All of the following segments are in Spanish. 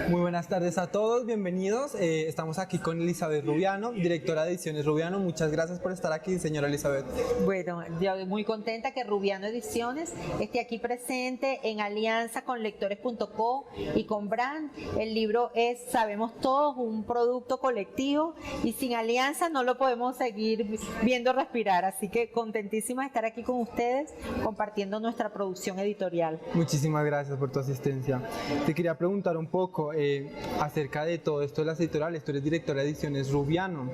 Muy buenas tardes a todos, bienvenidos. Estamos aquí con Elizabeth Rubiano, directora de Ediciones Rubiano. Muchas gracias por estar aquí, señora Elizabeth. Bueno, yo muy contenta que Rubiano Ediciones esté aquí presente en alianza con Lectores.co y con Brand. El libro es, sabemos todos, un producto colectivo y sin alianza no lo podemos seguir viendo respirar. Así que contentísima de estar aquí con ustedes compartiendo nuestra producción editorial. Muchísimas gracias por tu asistencia. Te quería preguntar un poco acerca de todo esto de las editoriales. Tú eres directora de Ediciones Rubiano.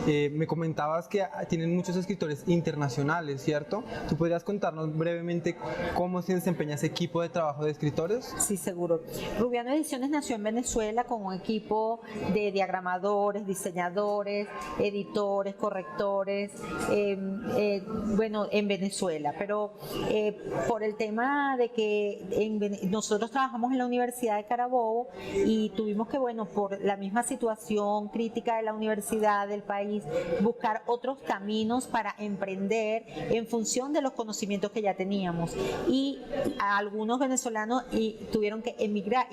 Me comentabas que tienen muchos escritores internacionales, ¿cierto? ¿Tú podrías contarnos brevemente cómo se desempeña ese equipo de trabajo de escritores? Sí, seguro. Rubiano Ediciones nació en Venezuela con un equipo de diagramadores, diseñadores, editores, correctores, bueno, en Venezuela. Pero por el tema de que nosotros trabajamos en la Universidad de Carabobo y tuvimos que, bueno, por la misma situación crítica de la universidad, del país, buscar otros caminos para emprender en función de los conocimientos que ya teníamos. Y algunos venezolanos tuvieron que emigrar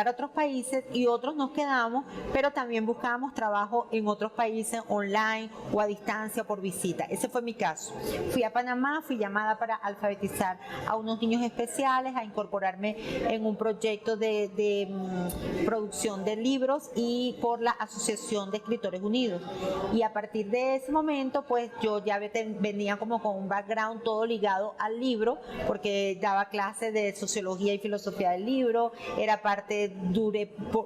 a otros países y otros nos quedamos, pero también buscábamos trabajo en otros países online o a distancia por visita. Ese fue mi caso. Fui a Panamá, fui llamada para alfabetizar a unos niños especiales, a incorporarme en un proyecto de producción de libros y por la Asociación de Escritores Unidos. Y a partir de ese momento, pues yo ya venía como con un background todo ligado al libro, porque daba clases de sociología y filosofía del libro, era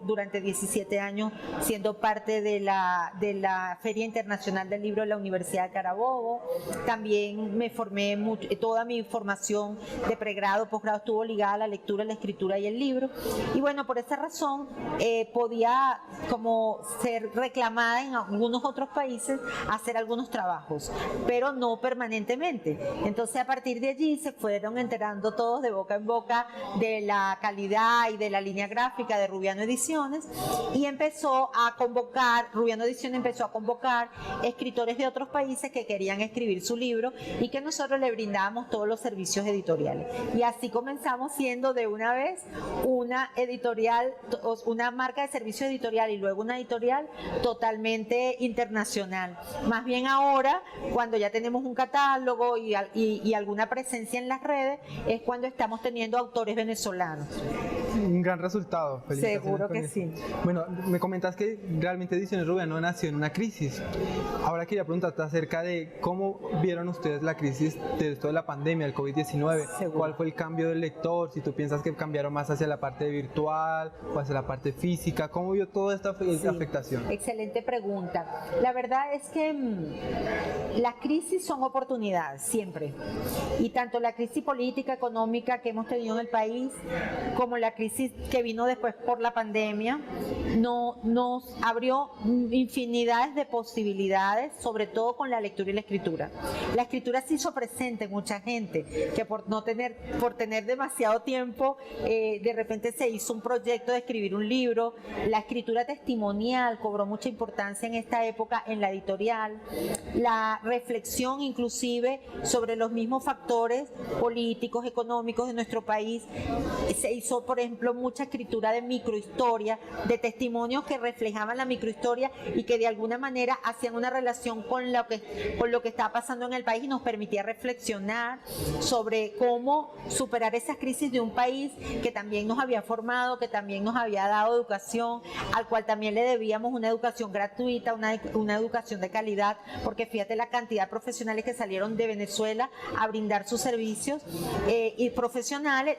durante 17 años siendo parte de la Feria Internacional del Libro de la Universidad de Carabobo. También me formé toda mi formación de pregrado, posgrado estuvo ligada a la lectura, la escritura y el libro. Y bueno, por esa razón podía como ser reclamada en algunos otros países a hacer algunos trabajos, pero no permanentemente. Entonces a partir de allí se fueron enterando todos de boca en boca de la calidad y de la línea gráfica de Rubiano Ediciones y Rubiano Ediciones empezó a convocar escritores de otros países que querían escribir su libro y que nosotros le brindábamos todos los servicios editoriales. Y así comenzamos siendo de una vez una editorial, una marca de servicio editorial y luego una editorial totalmente internacional. Más bien ahora, cuando ya tenemos un catálogo y alguna presencia en las redes, es cuando estamos teniendo autores venezolanos. Un gran resultado. Seguro que sí. Bueno, me comentas que realmente Ediciones Rubiano nació en una crisis. Ahora quería preguntarte acerca de cómo vieron ustedes la crisis de esto de la pandemia, el COVID-19. ¿Cuál fue el cambio del lector? Si tú piensas que cambiaron más hacia la parte virtual o hacia la parte física, ¿cómo vio toda esta afectación? Excelente pregunta. La verdad es que las crisis son oportunidades, siempre. Y tanto la crisis política, económica que hemos tenido en el país, como la crisis que vino después por la pandemia, nos abrió infinidades de posibilidades, sobre todo con la lectura y la escritura. La escritura se hizo presente en mucha gente, que por tener demasiado tiempo, de repente se hizo un proyecto de escribir un libro. La escritura testimonial cobró mucha importancia en esta época en la editorial. La reflexión inclusive sobre los mismos factores políticos, económicos de nuestro país. Se hizo, por ejemplo, mucha escritura de microhistoria, de testimonios que reflejaban la microhistoria y que de alguna manera hacían una relación con lo que estaba pasando en el país y nos permitía reflexionar sobre cómo superar esas crisis de un país que también nos había formado, que también nos había dado educación, al cual también le debíamos una educación gratuita, una educación de calidad, porque fíjate la cantidad de profesionales que salieron de Venezuela a brindar sus servicios y profesionales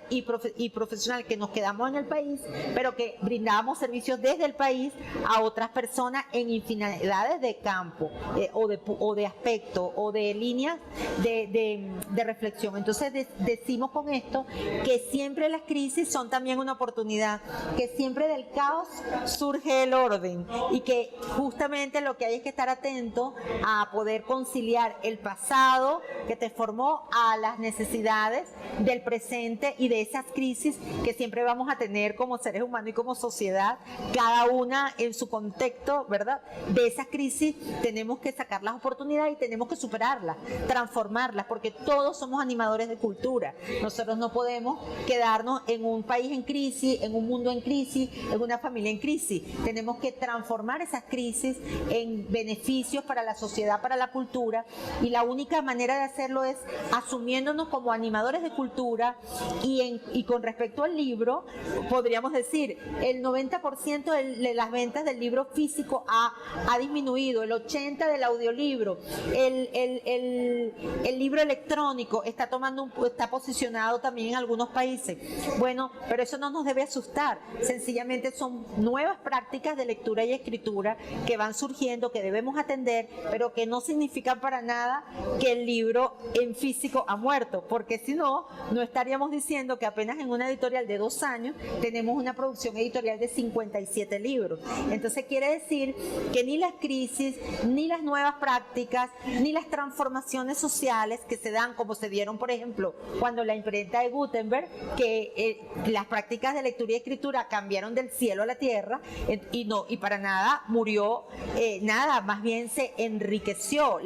que nos quedamos en el país, pero que brindábamos servicios desde el país a otras personas en infinidades de campos o de aspectos o de líneas de reflexión. Entonces decimos con esto que siempre las crisis son también una oportunidad, que siempre del caos surge el orden y que justamente lo que hay es que estar atento a poder conciliar el pasado que te formó a las necesidades del presente y de esas crisis que siempre vamos a tener como seres humanos y como sociedad cada una en su contexto, ¿verdad? De esas crisis tenemos que sacar las oportunidades y tenemos que superarlas, transformarlas, porque todos somos animadores de cultura. Nosotros no podemos quedarnos en un país en crisis, en un mundo en crisis, en una familia en crisis. Tenemos que transformar esas crisis en beneficios para la sociedad, para la cultura, y la única manera de hacerlo es asumiéndonos como animadores de cultura. Y con respecto al libro, podríamos decir, el 90% de las ventas del libro físico ha disminuido, el 80% del audiolibro, el libro electrónico está posicionado también en algunos países. Bueno, pero eso no nos debe asustar, sencillamente son nuevas prácticas de lectura y escritura que van surgiendo, que debemos atender, pero que no significan para nada que el libro en físico ha muerto, porque si no, no estaríamos diciendo que apenas en una editorial de 2 años tenemos una producción editorial de 57 libros. Entonces quiere decir que ni las crisis, ni las nuevas prácticas, ni las transformaciones sociales que se dan, como se dieron, por ejemplo, cuando la imprenta de Gutenberg, que las prácticas de lectura y escritura cambiaron del cielo a la tierra, y para nada murió, nada, más bien se enriqueció,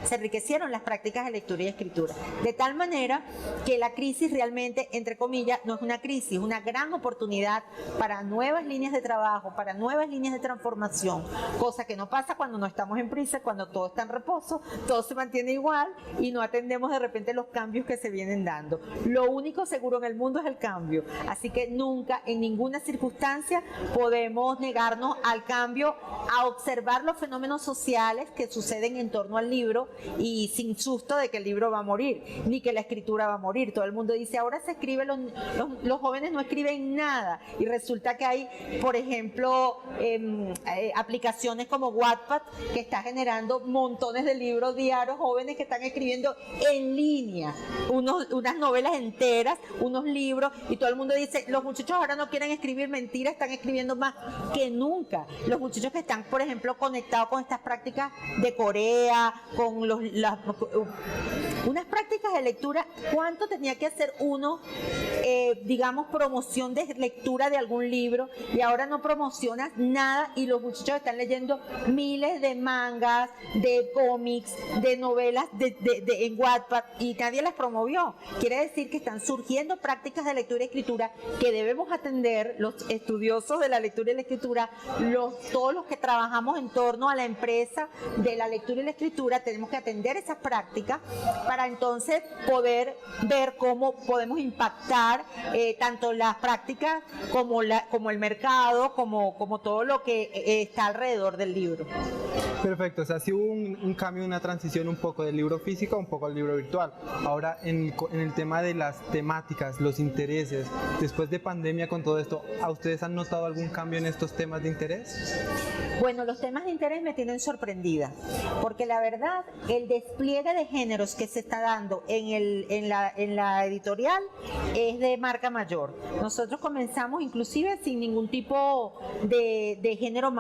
se enriquecieron las prácticas de lectura y escritura. De tal manera que la crisis realmente, entre comillas, no es una crisis, es una gran oportunidad para nuevas líneas de trabajo, para nuevas líneas de transformación, cosa que no pasa cuando no estamos en prisa, cuando todo está en reposo, todo se mantiene igual y no atendemos de repente los cambios que se vienen dando. Lo único seguro en el mundo es el cambio, así que nunca, en ninguna circunstancia, podemos negarnos al cambio, a observar los fenómenos sociales que suceden en torno al libro y sin susto de que el libro va a morir, ni que la escritura va a morir. Todo el mundo dice, ahora se escribe, los jóvenes no escriben nada, y resulta que hay, por ejemplo, aplicaciones como Wattpad que está generando montones de libros diarios, jóvenes que están escribiendo en línea unas novelas enteras, unos libros, y todo el mundo dice, los muchachos ahora no quieren escribir, mentira, están escribiendo más que nunca. Los muchachos que están, por ejemplo, conectados con estas prácticas de Corea, con unas prácticas de lectura, ¿cuánto tenía que hacer uno, digamos, promoción de lectura de algún libro? Y ahora no promocionas nada, y los muchachos están leyendo miles de mangas, de cómics, de novelas en Wattpad, y nadie las promovió. Quiere decir que están surgiendo prácticas de lectura y escritura que debemos atender, los estudiosos de la lectura y la escritura, todos los que trabajamos en torno a la empresa de la lectura y la escritura, tenemos que atender esas prácticas para entonces poder ver cómo podemos impactar tanto las prácticas como el mercado, como todo lo que está alrededor del libro. Perfecto, o sea, sí hubo un cambio, una transición un poco del libro físico a un poco al libro virtual. Ahora, en el tema de las temáticas, los intereses, después de pandemia con todo esto, ¿a ustedes han notado algún cambio en estos temas de interés? Bueno, los temas de interés me tienen sorprendida, porque la verdad, el despliegue de géneros que se está dando en la editorial es de marca mayor. Nosotros comenzamos inclusive sin ningún tipo de género,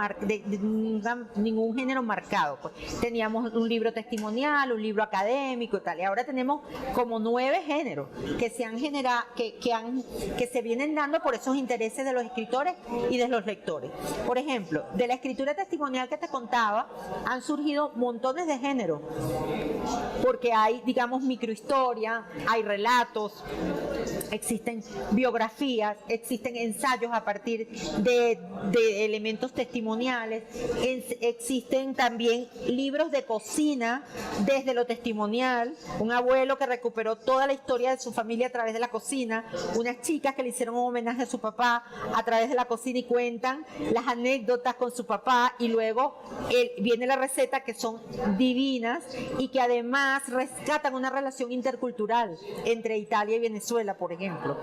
ningún género marcado. Pues teníamos un libro testimonial, un libro académico y tal, y ahora tenemos como 9 géneros que se han generado, que se vienen dando por esos intereses de los escritores y de los lectores. Por ejemplo, de la escritura testimonial que te contaba, han surgido montones de géneros, porque hay, digamos, microhistoria, hay relatos, existen biografías, existen ensayos a partir de elementos testimoniales, existen también libros de cocina desde lo testimonial, un abuelo que recuperó toda la historia de su familia a través de la cocina, unas chicas que le hicieron un homenaje a su papá a través de la cocina y cuentan las anécdotas con su papá, y luego viene la receta, que son divinas y que además rescatan una relación intercultural entre Italia y Venezuela, por ejemplo.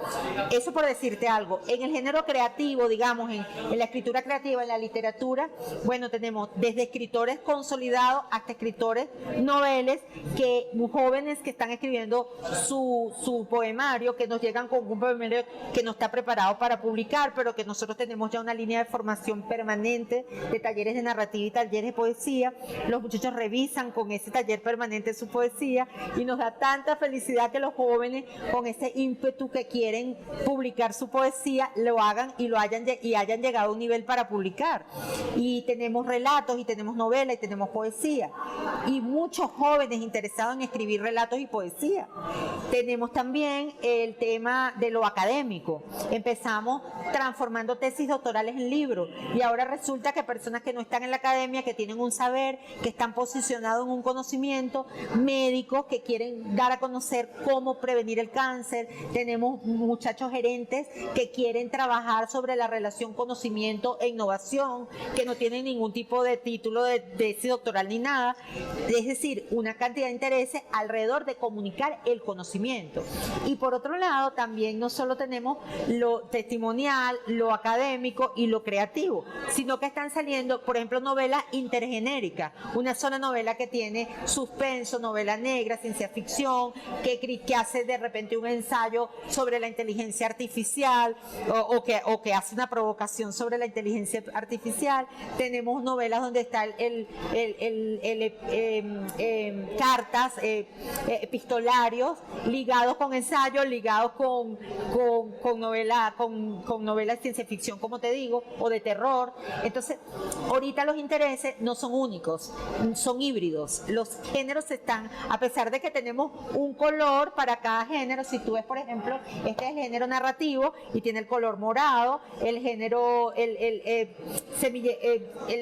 Eso por decirte algo. En el género creativo, digamos, en la escritura creativa, en la literatura, bueno, tenemos desde escritores consolidados hasta escritores noveles, jóvenes que están escribiendo su poemario, que nos llegan con un poemario que no está preparado para publicar, pero que nosotros tenemos ya una línea de formación permanente de talleres de narrativa y talleres de poesía. Los muchachos revisan con ese taller permanente su poesía, y nos da tanta felicidad que los jóvenes, con ese ímpetu tú, que quieren publicar su poesía, lo hagan y hayan llegado a un nivel para publicar. Y tenemos relatos, y tenemos novela, y tenemos poesía. Y muchos jóvenes interesados en escribir relatos y poesía. Tenemos también el tema de lo académico. Empezamos transformando tesis doctorales en libros, y ahora resulta que personas que no están en la academia, que tienen un saber, que están posicionados en un conocimiento, médicos que quieren dar a conocer cómo prevenir el cáncer. Tenemos muchachos gerentes que quieren trabajar sobre la relación conocimiento e innovación, que no tienen ningún tipo de título de tesis doctoral ni nada. Es decir, una cantidad de intereses alrededor de comunicar el conocimiento. Y por otro lado, también no solo tenemos lo testimonial, lo académico y lo creativo, sino que están saliendo, por ejemplo, novelas intergenéricas, una sola novela que tiene suspenso, novela negra, ciencia ficción, que hace de repente un ensayo sobre la inteligencia artificial, o que hace una provocación sobre la inteligencia artificial. Tenemos novelas donde está cartas, epistolarios ligados con ensayos, ligados con novela de ciencia ficción, como te digo, o de terror. Entonces, ahorita los intereses no son únicos, son híbridos. Los géneros están, a pesar de que tenemos un color para cada género. Si tú ves, por ejemplo, este es el género narrativo y tiene el color morado. El género, el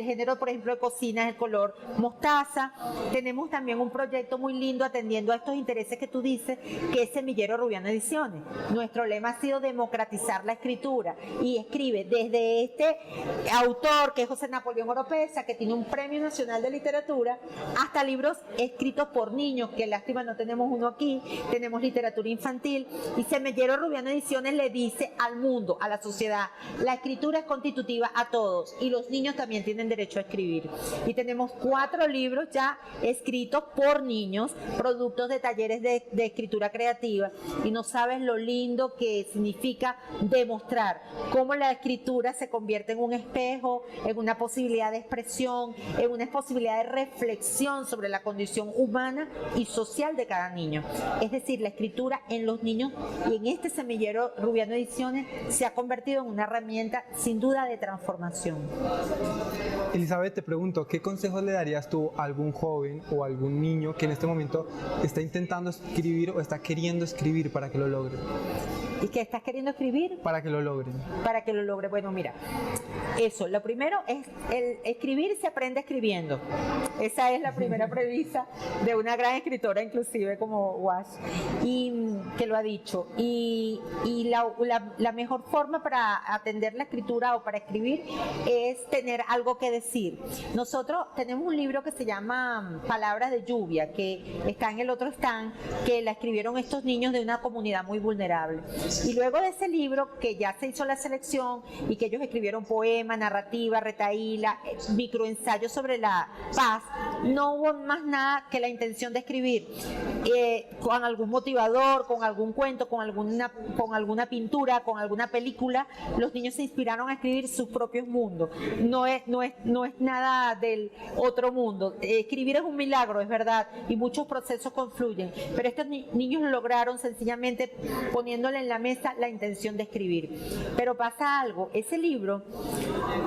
género, por ejemplo, de cocina es el color mostaza. Tenemos también un proyecto muy lindo atendiendo a estos intereses que tú dices, que es Semillero Rubiano Ediciones. Nuestro lema ha sido democratizar la escritura, y escribe desde este autor, que es José Napoleón Oropesa, que tiene un Premio Nacional de Literatura, hasta libros escritos por niños, que lástima no tenemos uno aquí. Tenemos literatura infantil, y Semillero Rubiano Ediciones le dice al mundo, a la sociedad: la escritura es constitutiva a todos, y los niños también tienen derecho a escribir. Y tenemos 4 libros ya escritos por niños, productos de talleres de escritura creativa, y no sabes lo lindo que significa demostrar cómo la escritura se convierte en un espejo, en una posibilidad de expresión, en una posibilidad de reflexión sobre la condición humana y social de cada niño. Es decir, la escritura en los niños, y en este Semillero Rubiano Ediciones, se ha convertido en una herramienta sin duda de transformación. Elizabeth, te pregunto, ¿qué consejos le darías tú a algún joven o algún niño que en este momento está intentando escribir o está queriendo escribir para que lo logre? ¿Y qué estás queriendo escribir? Para que lo logren. Para que lo logre. Bueno, mira, eso, lo primero es el escribir se aprende escribiendo. Esa es la primera premisa de una gran escritora, inclusive como Wash, y que lo ha dicho. Y la mejor forma para atender la escritura o para escribir es tener algo que decir. Nosotros tenemos un libro que se llama Palabras de Lluvia, que está en el otro stand, que la escribieron estos niños de una comunidad muy vulnerable. Y luego de ese libro, que ya se hizo la selección y que ellos escribieron poema, narrativa, retahíla, microensayos sobre la paz, no hubo más nada que la intención de escribir, con algún motivador, con algún cuento, con alguna pintura, con alguna película. Los niños se inspiraron a escribir sus propios mundos. No es nada del otro mundo. Escribir es un milagro, es verdad, y muchos procesos confluyen, pero estos niños lo lograron sencillamente poniéndole en la mesa la intención de escribir. Pero pasa algo, ese libro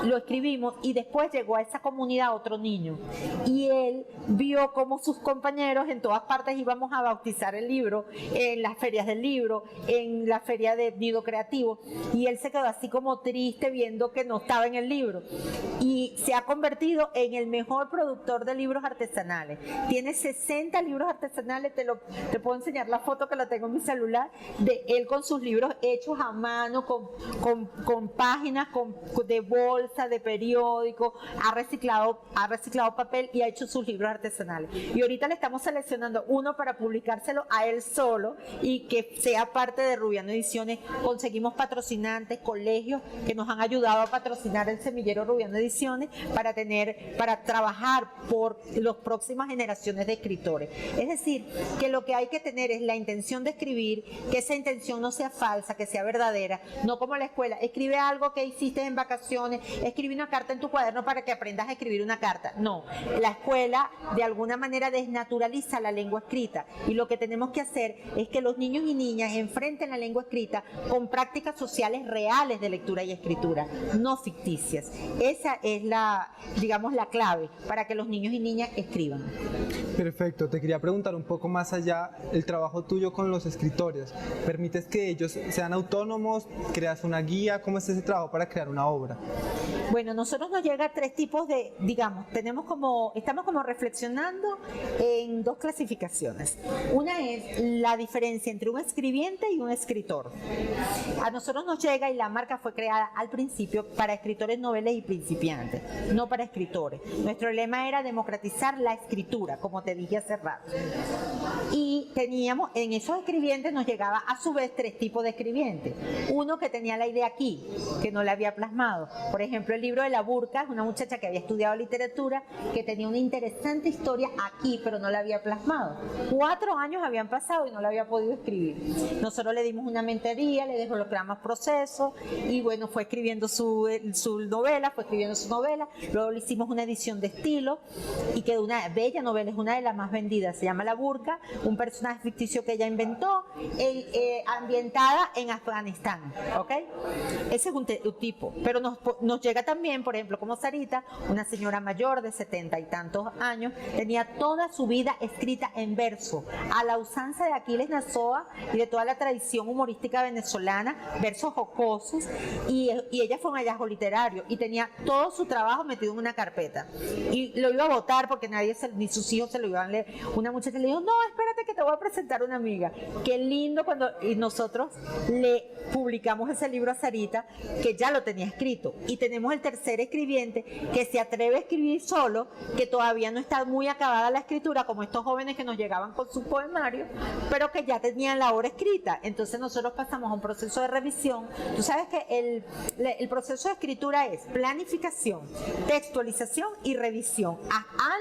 lo escribimos y después llegó a esa comunidad otro niño, y él vio cómo sus compañeros en todas partes íbamos a bautizar el libro, en las ferias del libro, en la feria de Nido Creativo, y él se quedó así como triste viendo que no estaba en el libro, y se ha convertido en el mejor productor de libros artesanales. Tiene 60 libros artesanales. Te puedo enseñar la foto, que la tengo en mi celular, de él con sus libros hechos a mano, con páginas de bolsa, de periódico. Ha reciclado papel y ha hecho sus libros artesanales. Y ahorita le estamos seleccionando uno para publicárselo a él solo y que sea parte de Rubiano Ediciones. Conseguimos patrocinantes, colegios que nos han ayudado a patrocinar el Semillero Rubiano Ediciones para trabajar por las próximas generaciones de escritores. Es decir, que lo que hay que tener es la intención de escribir, que esa intención no sea falsa, que sea verdadera, no como la escuela. Escribe algo que hiciste en vacaciones, escribe una carta en tu cuaderno para que aprendas a escribir una carta. No, la escuela de alguna manera desnaturaliza la lengua escrita. y lo que tenemos que hacer es que los niños y niñas enfrenten la lengua escrita con prácticas sociales reales de lectura y escritura, no ficticias. Esa es digamos, la clave para que los niños y niñas escriban. Perfecto, te quería preguntar un poco más allá, el trabajo tuyo con los escritores, ¿permites que ellos sean autónomos? ¿Creas una guía? ¿Cómo es ese trabajo para crear una obra? Bueno, nosotros nos llega 3 tipos de, digamos, estamos como reflexionando en 2 clasificaciones. Una es la diferencia entre un escribiente y un escritor. A nosotros nos llega, y la marca fue creada al principio para escritores noveles y principiantes, no para escritores. Nuestro lema era democratizar la escritura, como te dije hace rato. Y teníamos, en esos escribientes nos llegaba a su vez 3 tipos de escribientes. Uno que tenía la idea aquí, que no la había plasmado. Por ejemplo, el libro de La Burka, una muchacha que había estudiado literatura, que tenía una interesante historia aquí, pero no la había plasmado. 4 años habían pasado y no la había podido escribir. Nosotros le dimos una mentoría, le desbloqueamos procesos y bueno, fue escribiendo su novela, luego le hicimos una edición de estilo y quedó una bella novela, es una de las más vendidas, se llama La Burka, un personaje ficticio que ella inventó, ambientada en Afganistán, ¿ok? Ese es un tipo, pero nos llega también, por ejemplo, como Sarita, una señora mayor de 70 y tantos años, tenía toda su vida escrita en verso, a la usanza de Aquiles Nazoa y de toda la tradición humorística venezolana, versos jocosos, y ella fue un hallazgo literario y tenía todo su trabajo metido en una carpeta y lo iba a botar porque ni sus hijos se lo iban a leer. Una muchacha le dijo, no, espérate que te voy a presentar una amiga. Qué lindo y nosotros le publicamos ese libro a Sarita, que ya lo tenía escrito, y tenemos el tercer escribiente que se atreve a escribir solo, que todavía no está muy acabada la escritura, como estos jóvenes que nos llegaban con su poemario, pero que ya tenían la obra escrita. Entonces nosotros pasamos a un proceso de revisión. Tú sabes que el proceso de escritura es planificación, textualización y revisión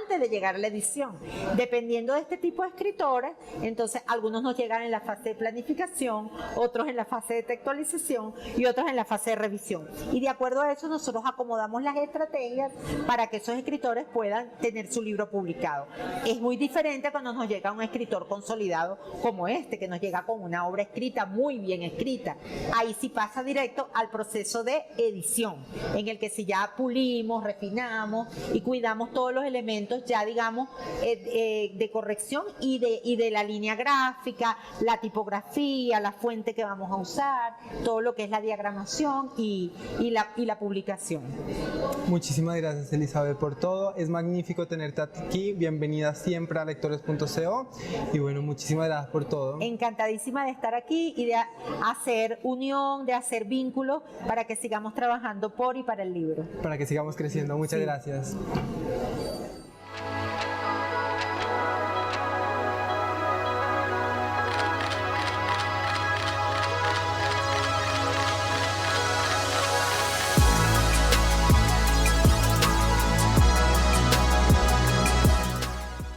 antes de llegar a la edición. Dependiendo de este tipo de escritores, entonces algunos nos llegan en la fase de planificación, otros en la fase de textualización y otros en la fase de revisión. Y de acuerdo a eso nosotros acomodamos las estrategias para que esos escritores puedan tener su libro publicado. Es muy diferente cuando nos llega un escritor consolidado como este, que nos llega con una obra escrita, muy bien escrita. Ahí sí pasa directo al proceso de edición, en el que si ya pulimos, refinamos y cuidamos todos los elementos ya, digamos, de corrección y de la línea gráfica, la tipografía, la fuente que vamos a usar, todo lo que es la diagramación y la publicación. Muchísimas gracias, Elizabeth, por todo. Es magnífico tenerte aquí. Bienvenida siempre a lectores.co y bueno, muchísimas gracias por todo. Encantadísima de estar aquí y de hacer unión, de hacer vínculos para que sigamos trabajando por y para el libro. Para que sigamos creciendo. Muchas gracias.